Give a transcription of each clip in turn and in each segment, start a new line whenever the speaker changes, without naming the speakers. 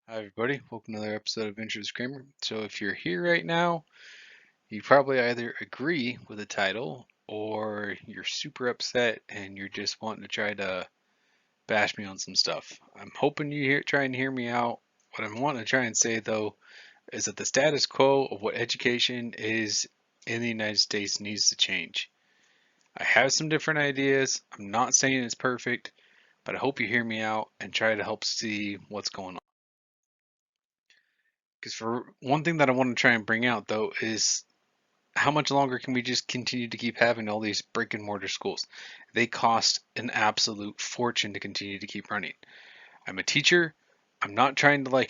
Hi, everybody. Welcome to another episode of Adventures Kramer. So, if you're here right now, you probably either agree with the title or you're super upset and you're just wanting to try to bash me on some stuff. I'm hoping try and hear me out. What I'm wanting to try and say, though, is that the status quo of what education is in the United States needs to change. I have some different ideas. I'm not saying it's perfect, but I hope you hear me out and try to help see what's going on. Because for one thing that I want to try and bring out though is how much longer can we just continue to keep having all these brick and mortar schools? They cost an absolute fortune to continue to keep running. I'm a teacher. I'm not trying to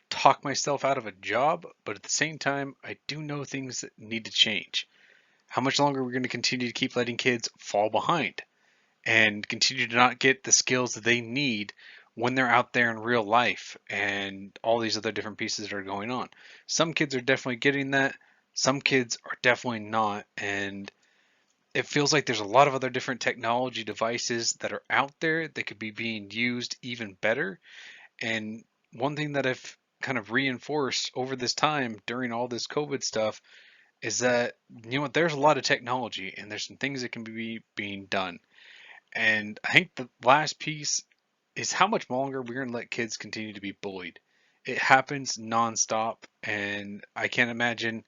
talk myself out of a job, but at the same time, I do know things that need to change. How much longer are we going to continue to keep letting kids fall behind and continue to not get the skills that they need when they're out there in real life and all these other different pieces that are going on. Some kids are definitely getting that, some kids are definitely not, and it feels like there's a lot of other different technology devices that are out there that could be being used even better. And one thing that I've kind of reinforced over this time during all this COVID stuff is that there's a lot of technology and there's some things that can be being done, and I think the last piece is how much longer we're going to let kids continue to be bullied. It happens nonstop, and I can't imagine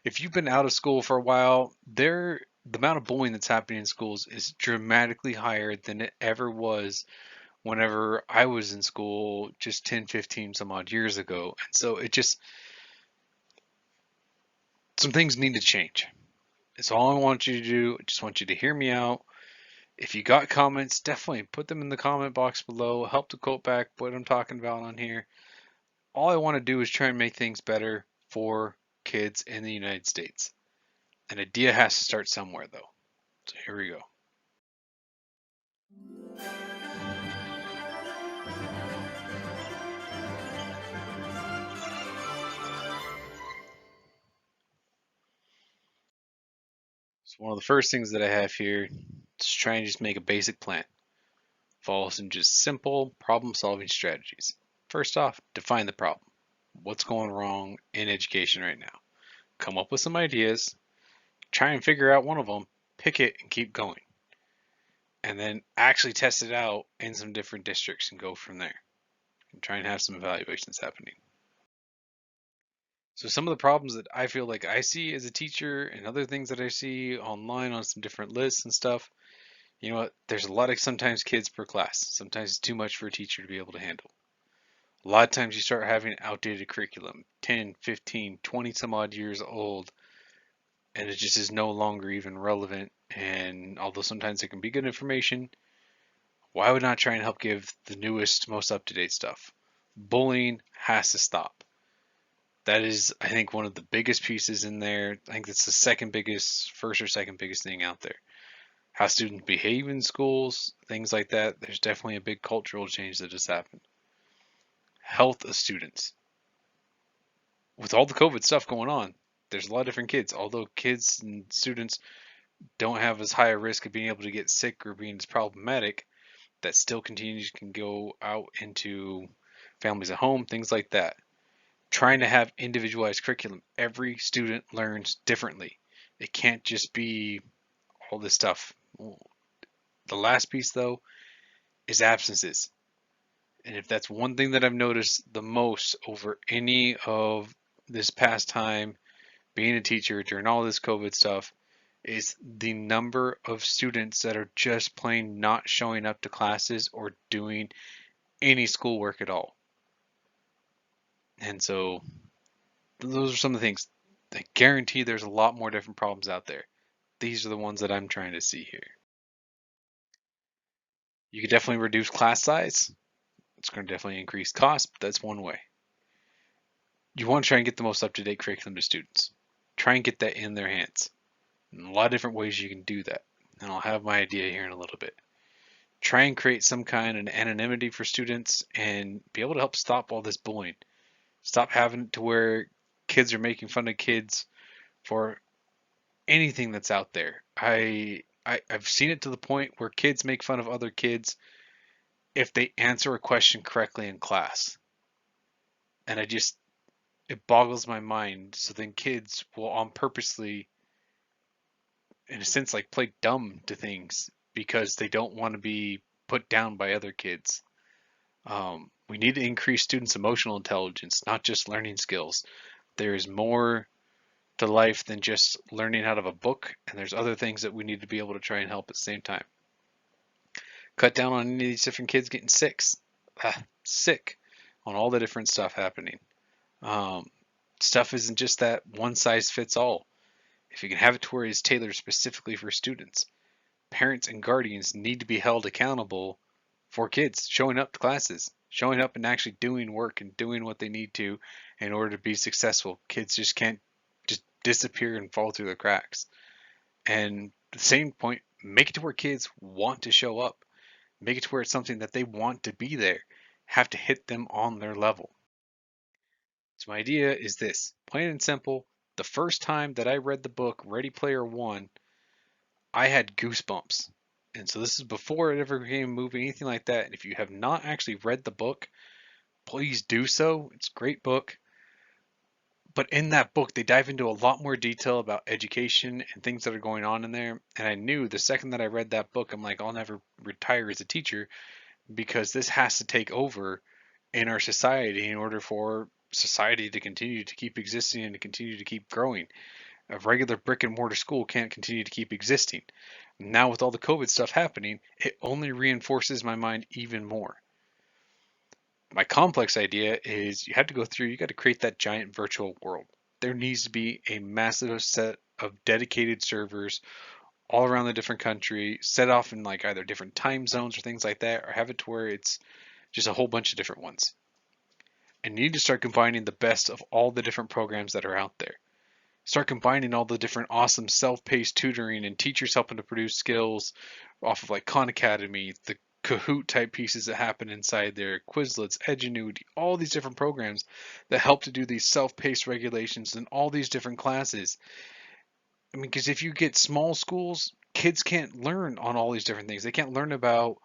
if you've been out of school for a while, the amount of bullying that's happening in schools is dramatically higher than it ever was whenever I was in school just 10, 15 some odd years ago. And so some things need to change. It's all I want you to do. I just want you to hear me out. If you got comments, definitely put them in the comment box below. Help to quote back what I'm talking about on here. All I want to do is try and make things better for kids in the United States. An idea has to start somewhere, though. So here we go. So one of the first things that I have here is try and just make a basic plan. Follow some just simple problem-solving strategies. First off, define the problem. What's going wrong in education right now? Come up with some ideas. Try and figure out one of them. Pick it and keep going, and then actually test it out in some different districts and go from there and try and have some evaluations happening. So some of the problems that I feel like I see as a teacher and other things that I see online on some different lists and stuff, there's a lot of sometimes kids per class. Sometimes it's too much for a teacher to be able to handle. A lot of times you start having outdated curriculum, 10, 15, 20 some odd years old, and it just is no longer even relevant. And although sometimes it can be good information, why would not try and help give the newest, most up to date stuff? Bullying has to stop. That is, I think, one of the biggest pieces in there. I think that's the second biggest, first or second biggest thing out there. How students behave in schools, things like that. There's definitely a big cultural change that has happened. Health of students. With all the COVID stuff going on, there's a lot of different kids. Although kids and students don't have as high a risk of being able to get sick or being as problematic, that still continues can go out into families at home, things like that. Trying to have individualized curriculum. Every student learns differently. It can't just be all this stuff. The last piece, though, is absences. And if that's one thing that I've noticed the most over any of this past time being a teacher during all this COVID stuff, is the number of students that are just plain not showing up to classes or doing any schoolwork at all. And so those are some of the things. I guarantee there's a lot more different problems out there. These are the ones that I'm trying to see here. You could definitely reduce class size. It's going to definitely increase cost, but that's one way. You want to try and get the most up-to-date curriculum to students. Try and get that in their hands. And a lot of different ways you can do that. And I'll have my idea here in a little bit. Try and create some kind of anonymity for students and be able to help stop all this bullying. Stop having it to where kids are making fun of kids for anything that's out there. I've seen it to the point where kids make fun of other kids if they answer a question correctly in class. And it boggles my mind. So then kids will on purposely, in a sense, like play dumb to things because they don't want to be put down by other kids. We need to increase students' emotional intelligence, not just learning skills. There is more to life than just learning out of a book, and there's other things that we need to be able to try and help at the same time. Cut down on any of these different kids getting sick on all the different stuff happening. Um, Stuff isn't just that one size fits all. If you can have it to where it's tailored specifically for students, parents and guardians need to be held accountable for kids showing up to classes, showing up and actually doing work and doing what they need to in order to be successful. Kids just can't just disappear and fall through the cracks. And at the same point, make it to where kids want to show up. Make it to where it's something that they want to be there. Have to hit them on their level. So my idea is this, plain and simple. The first time that I read the book Ready Player One, I had goosebumps. And so this is before it ever became a movie, anything like that. And if you have not actually read the book, please do so. It's a great book. But in that book, they dive into a lot more detail about education and things that are going on in there. And I knew the second that I read that book, I'm like, I'll never retire as a teacher because this has to take over in our society in order for society to continue to keep existing and to continue to keep growing. A regular brick and mortar school can't continue to keep existing. Now, with all the COVID stuff happening, it only reinforces my mind even more. My complex idea is you got to create that giant virtual world. There needs to be a massive set of dedicated servers all around the different country, set off in like either different time zones or things like that, or have it to where it's just a whole bunch of different ones. And you need to start combining the best of all the different programs that are out there. Start combining all the different awesome self-paced tutoring and teachers helping to produce skills off of like Khan Academy, the Kahoot type pieces that happen inside there, Quizlets, Edgenuity, all these different programs that help to do these self-paced regulations and all these different classes. I mean, because if you get small schools, kids can't learn on all these different things. They can't learn about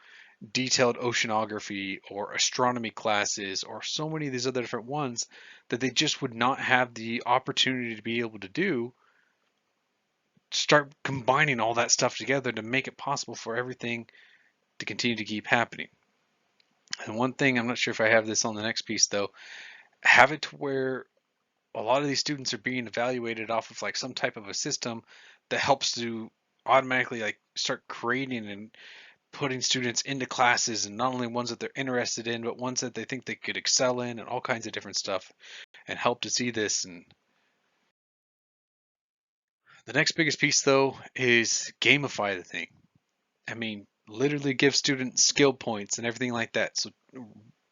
detailed oceanography or astronomy classes or so many of these other different ones that they just would not have the opportunity to be able to do. Start combining all that stuff together to make it possible for everything to continue to keep happening. And one thing, I'm not sure if I have this on the next piece though, have it to where a lot of these students are being evaluated off of like some type of a system that helps to automatically like start creating and putting students into classes, and not only ones that they're interested in, but ones that they think they could excel in and all kinds of different stuff, and help to see this. And the next biggest piece though is gamify the thing. I mean, literally give students skill points and everything like that. So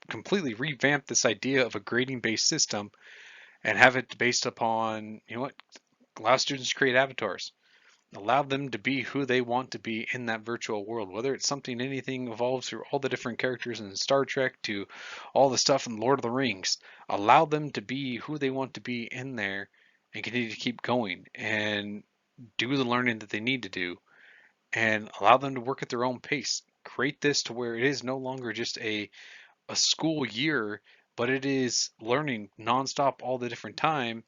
completely revamp this idea of a grading based system and have it based upon, allow students to create avatars. Allow them to be who they want to be in that virtual world, whether it's something, anything evolves through all the different characters in Star Trek to all the stuff in Lord of the Rings. Allow them to be who they want to be in there and continue to keep going and do the learning that they need to do, and allow them to work at their own pace. Create this to where it is no longer just a school year, but it is learning nonstop all the different time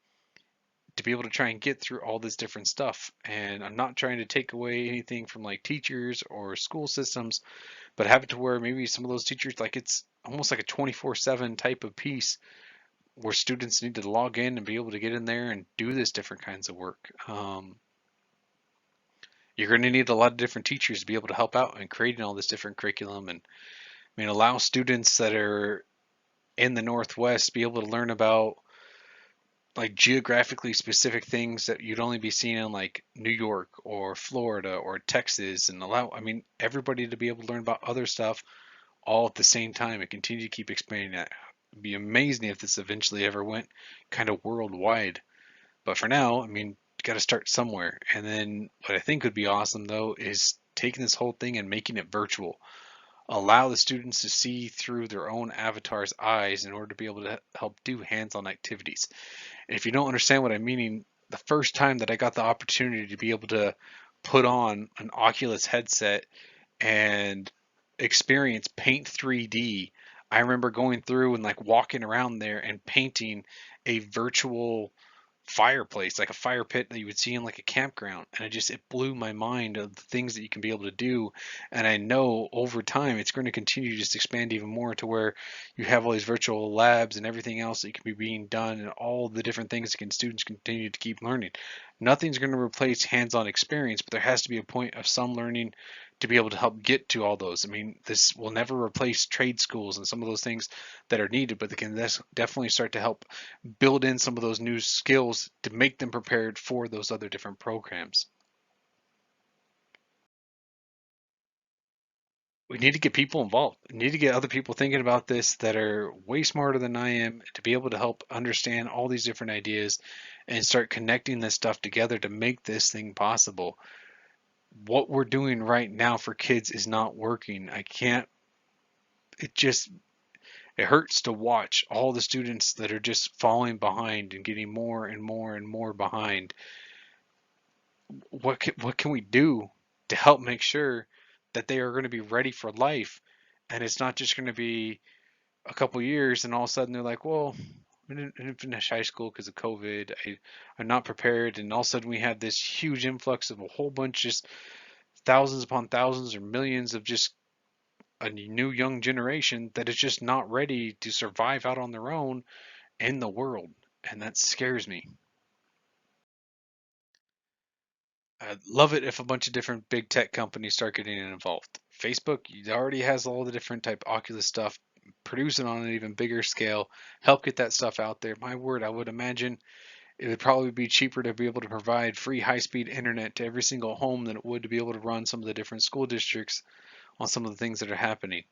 to be able to try and get through all this different stuff. And I'm not trying to take away anything from like teachers or school systems, but have it to where maybe some of those teachers, like it's almost like a 24/7 type of piece where students need to log in and be able to get in there and do this different kinds of work. You're going to need a lot of different teachers to be able to help out in creating all this different curriculum. And I mean, allow students that are in the Northwest be able to learn about like geographically specific things that you'd only be seeing in like New York or Florida or Texas, and allow, I mean, everybody to be able to learn about other stuff all at the same time and continue to keep expanding that. It'd be amazing if this eventually ever went kind of worldwide. But for now, I mean, you got to start somewhere. And then what I think would be awesome though is taking this whole thing and making it virtual. Allow the students to see through their own avatar's eyes in order to be able to help do hands-on activities. And if you don't understand what I'm meaning, the first time that I got the opportunity to be able to put on an Oculus headset and experience Paint 3D, I remember going through and like walking around there and painting a virtual fireplace, like a fire pit that you would see in like a campground. And it blew my mind of the things that you can be able to do. And I know over time it's going to continue to just expand even more to where you have all these virtual labs and everything else that can be being done and all the different things that can students continue to keep learning. Nothing's going to replace hands-on experience, but there has to be a point of some learning to be able to help get to all those. I mean, this will never replace trade schools and some of those things that are needed, but they can definitely start to help build in some of those new skills to make them prepared for those other different programs. We need to get people involved. We need to get other people thinking about this that are way smarter than I am to be able to help understand all these different ideas and start connecting this stuff together to make this thing possible. What we're doing right now for kids is not working. I can't, it just, it hurts to watch all the students that are just falling behind and getting more and more and more behind. What can we do to help make sure that they are going to be ready for life, and it's not just going to be a couple years and all of a sudden they're like, well, I didn't finish high school because of COVID. I'm not prepared, and all of a sudden we have this huge influx of a whole bunch, just thousands upon thousands or millions of just a new young generation that is just not ready to survive out on their own in the world, and that scares me. I'd love it if a bunch of different big tech companies start getting involved. Facebook already has all the different type Oculus stuff, produce it on an even bigger scale, help get that stuff out there. My word, I would imagine it would probably be cheaper to be able to provide free high-speed internet to every single home than it would to be able to run some of the different school districts on some of the things that are happening.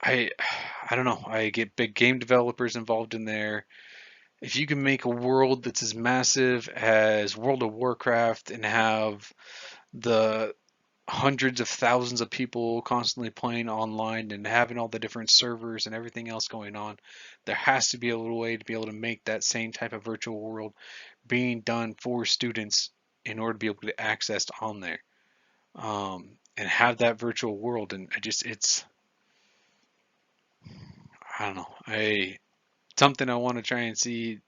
I I don't know. I get big game developers involved in there. If you can make a world that's as massive as World of Warcraft and have the hundreds of thousands of people constantly playing online and having all the different servers and everything else going on, there has to be a little way to be able to make that same type of virtual world being done for students in order to be able to access on there, and have that virtual world. And I don't know, something I want to try and see.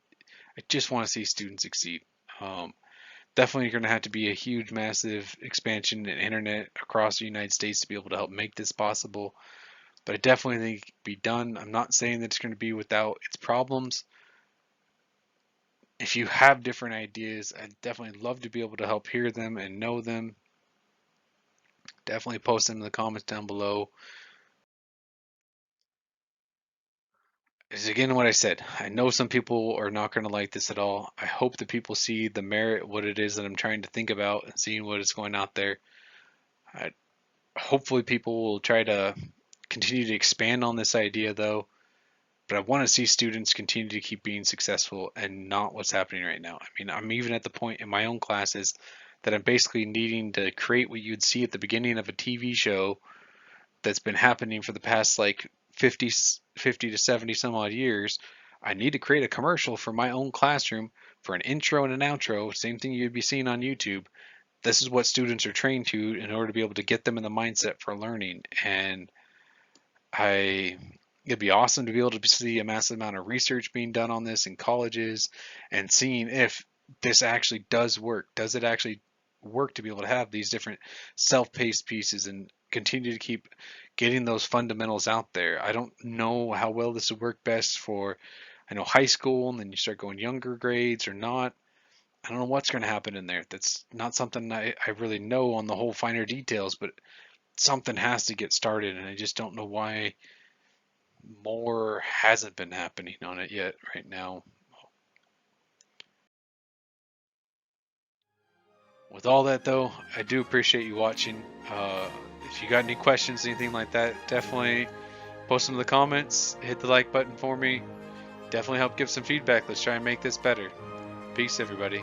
I just want to see students succeed. Um, Definitely going to have to be a huge, massive expansion in internet across the United States to be able to help make this possible. But I definitely think it can be done. I'm not saying that it's going to be without its problems. If you have different ideas, I'd definitely love to be able to help hear them and know them. Definitely post them in the comments down below. Is again what I said. I know some people are not going to like this at all. I hope that people see the merit, what it is that I'm trying to think about, and seeing what is going out there. I, Hopefully, people will try to continue to expand on this idea, though. But I want to see students continue to keep being successful and not what's happening right now. I mean, I'm even at the point in my own classes that I'm basically needing to create what you'd see at the beginning of a TV show that's been happening for the past like 50 to 70 some odd years. I need to create a commercial for my own classroom for an intro and an outro, same thing you'd be seeing on YouTube. This is what students are trained to in order to be able to get them in the mindset for learning. And I it'd be awesome to be able to see a massive amount of research being done on this in colleges and seeing if this actually does work. Does it actually work to be able to have these different self-paced pieces and continue to keep getting those fundamentals out there? I don't know how well this would work best for, I know, high school, and then you start going younger grades or not. I don't know what's going to happen in there. That's not something I really know on the whole finer details, but something has to get started, and I just don't know why more hasn't been happening on it yet right now. With all that though, I do appreciate you watching. If you got any questions, anything like that, definitely post them in the comments. Hit the like button for me. Definitely help give some feedback. Let's try and make this better. Peace, everybody.